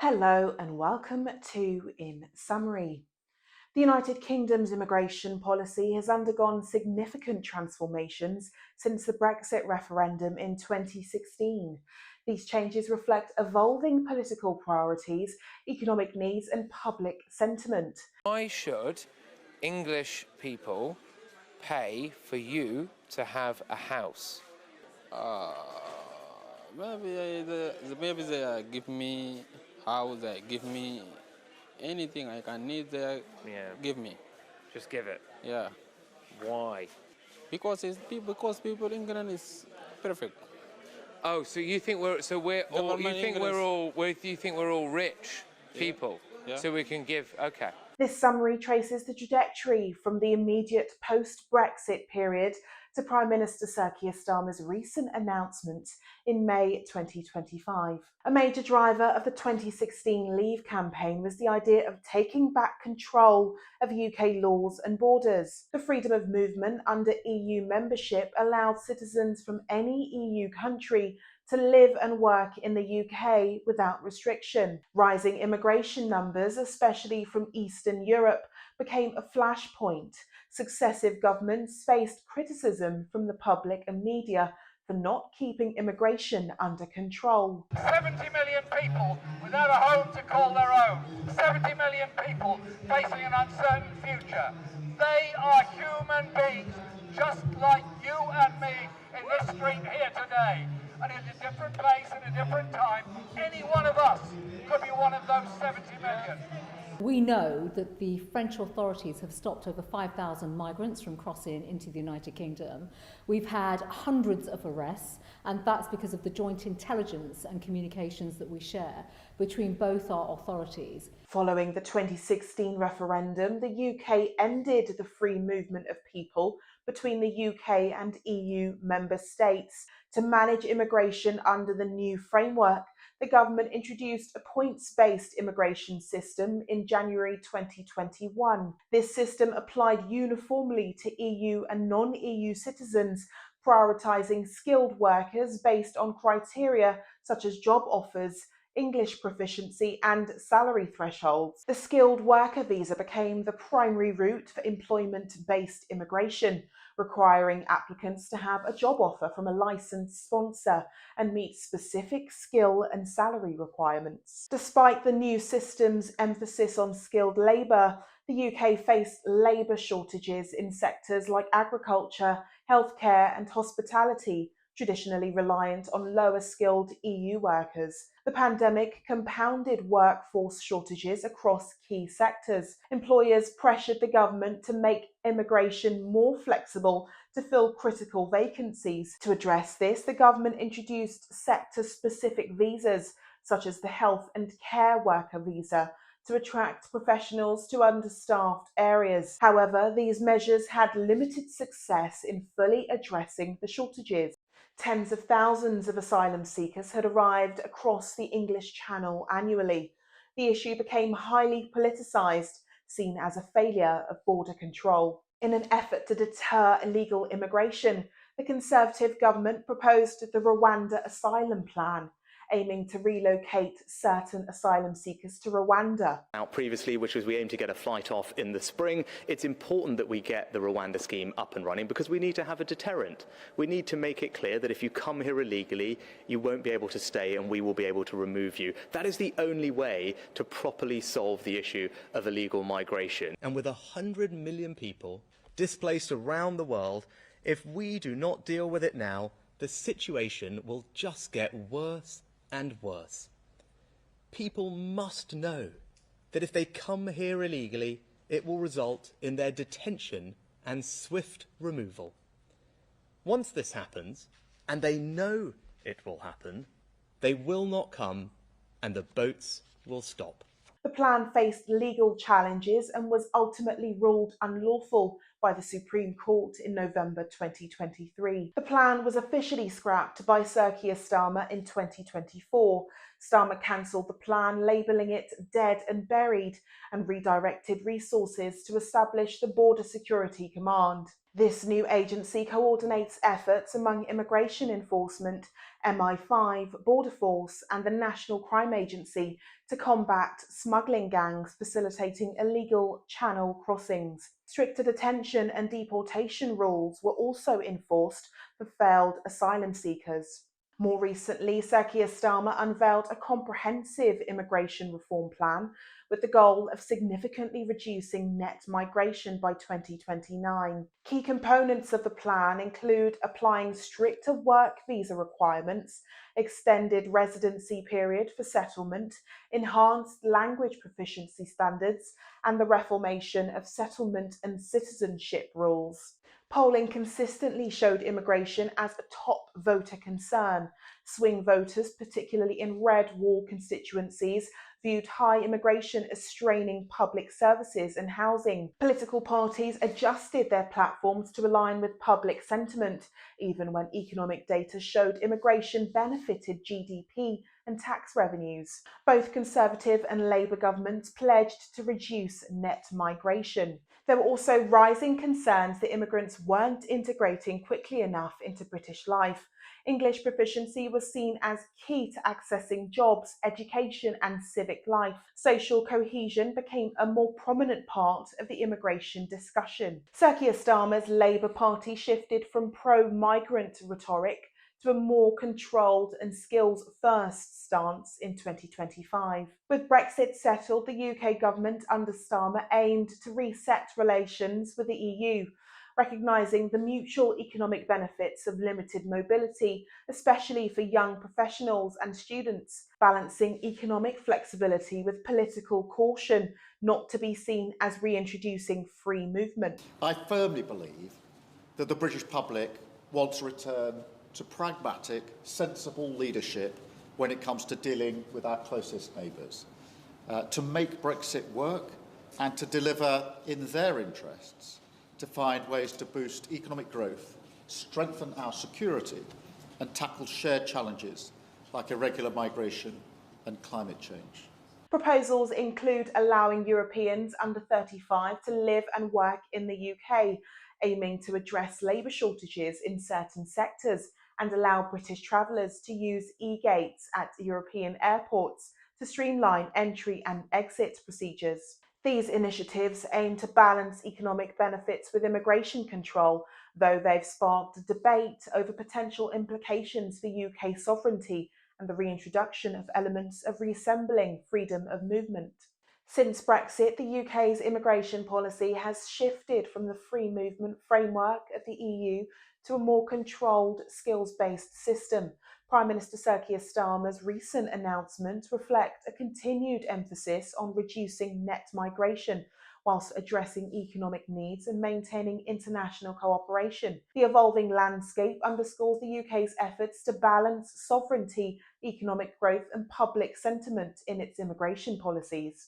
Hello and welcome to In Summary. The United Kingdom's immigration policy has undergone significant transformations since the Brexit referendum in 2016. These changes reflect evolving political priorities, economic needs, and public sentiment. Why should English people pay for you to have a house? Uh, maybe they give me house, they give me anything I can need. They give me. Just give it. Yeah, Why? because people in England is perfect. Oh, so you think we're all rich people, Yeah. so we can give? Okay. This summary traces the trajectory from the immediate post-Brexit period to Prime Minister Sir Keir Starmer's recent announcement in May 2025. A major driver of the 2016 Leave campaign was the idea of taking back control of UK laws and borders. The freedom of movement under EU membership allowed citizens from any EU country to live and work in the UK without restriction. Rising immigration numbers, especially from Eastern Europe, became a flashpoint. Successive governments faced criticism from the public and media for not keeping immigration under control. 70 million people without a home to call their own. 70 million people facing an uncertain future. They are human beings, just like you and me in this street here today. And in a different place, in a different time, any one of us could be one of those 70 million. We know that the French authorities have stopped over 5,000 migrants from crossing into the United Kingdom. We've had hundreds of arrests, and that's because of the joint intelligence and communications that we share between both our authorities. Following the 2016 referendum, the UK ended the free movement of people between the UK and EU member states. To manage immigration under the new framework, the government introduced a points-based immigration system in January 2021. This system applied uniformly to EU and non-EU citizens, prioritising skilled workers based on criteria such as job offers, English proficiency and salary thresholds. The skilled worker visa became the primary route for employment-based immigration, requiring applicants to have a job offer from a licensed sponsor and meet specific skill and salary requirements. Despite the new system's emphasis on skilled labour, the UK faced labour shortages in sectors like agriculture, healthcare and hospitality, traditionally reliant on lower skilled EU workers. The pandemic compounded workforce shortages across key sectors. Employers pressured the government to make immigration more flexible to fill critical vacancies. To address this, the government introduced sector-specific visas, such as the health and care worker visa, to attract professionals to understaffed areas. However, these measures had limited success in fully addressing the shortages. Tens of thousands of asylum seekers had arrived across the English Channel annually. The issue became highly politicised, seen as a failure of border control. In an effort to deter illegal immigration, the Conservative government proposed the Rwanda Asylum Plan, aiming to relocate certain asylum seekers to Rwanda. Out previously, which was we aim to get a flight off in the spring. It's important that we get the Rwanda scheme up and running because we need to have a deterrent. We need to make it clear that if you come here illegally, you won't be able to stay and we will be able to remove you. That is the only way to properly solve the issue of illegal migration. And with 100 million people displaced around the world, if we do not deal with it now, the situation will just get worse and worse. People must know that if they come here illegally, it will result in their detention and swift removal. Once this happens, and they know it will happen, they will not come and the boats will stop. The plan faced legal challenges and was ultimately ruled unlawful by the Supreme Court in November 2023. The plan was officially scrapped by Sir Keir Starmer in 2024. Starmer cancelled the plan, labelling it dead and buried, and redirected resources to establish the Border Security Command. This new agency coordinates efforts among immigration enforcement, MI5, Border Force, and the National Crime Agency to combat smuggling gangs facilitating illegal channel crossings. Stricter detention and deportation rules were also enforced for failed asylum seekers. More recently, Sir Keir Starmer unveiled a comprehensive immigration reform plan with the goal of significantly reducing net migration by 2029. Key components of the plan include applying stricter work visa requirements, extended residency period for settlement, enhanced language proficiency standards, and the reformation of settlement and citizenship rules. Polling consistently showed immigration as a top voter concern. Swing voters, particularly in red wall constituencies, viewed high immigration as straining public services and housing. Political parties adjusted their platforms to align with public sentiment, even when economic data showed immigration benefited GDP and tax revenues. Both Conservative and Labour governments pledged to reduce net migration. There were also rising concerns that immigrants weren't integrating quickly enough into British life. English proficiency was seen as key to accessing jobs, education, and civic life. Social cohesion became a more prominent part of the immigration discussion. Sir Keir Starmer's Labour Party shifted from pro-migrant rhetoric to a more controlled and skills-first stance in 2025. With Brexit settled, the UK government under Starmer aimed to reset relations with the EU, recognising the mutual economic benefits of limited mobility, especially for young professionals and students, balancing economic flexibility with political caution, not to be seen as reintroducing free movement. I firmly believe that the British public wants to return to pragmatic, sensible leadership when it comes to dealing with our closest neighbours, to make Brexit work and to deliver in their interests, to find ways to boost economic growth, strengthen our security and tackle shared challenges like irregular migration and climate change. Proposals include allowing Europeans under 35 to live and work in the UK, aiming to address labour shortages in certain sectors and allow British travellers to use e-gates at European airports to streamline entry and exit procedures. These initiatives aim to balance economic benefits with immigration control, though they've sparked debate over potential implications for UK sovereignty and the reintroduction of elements of reassembling freedom of movement. Since Brexit, the UK's immigration policy has shifted from the free movement framework of the EU to a more controlled, skills-based system. Prime Minister Sir Keir Starmer's recent announcements reflect a continued emphasis on reducing net migration, whilst addressing economic needs and maintaining international cooperation. The evolving landscape underscores the UK's efforts to balance sovereignty, economic growth, and public sentiment in its immigration policies.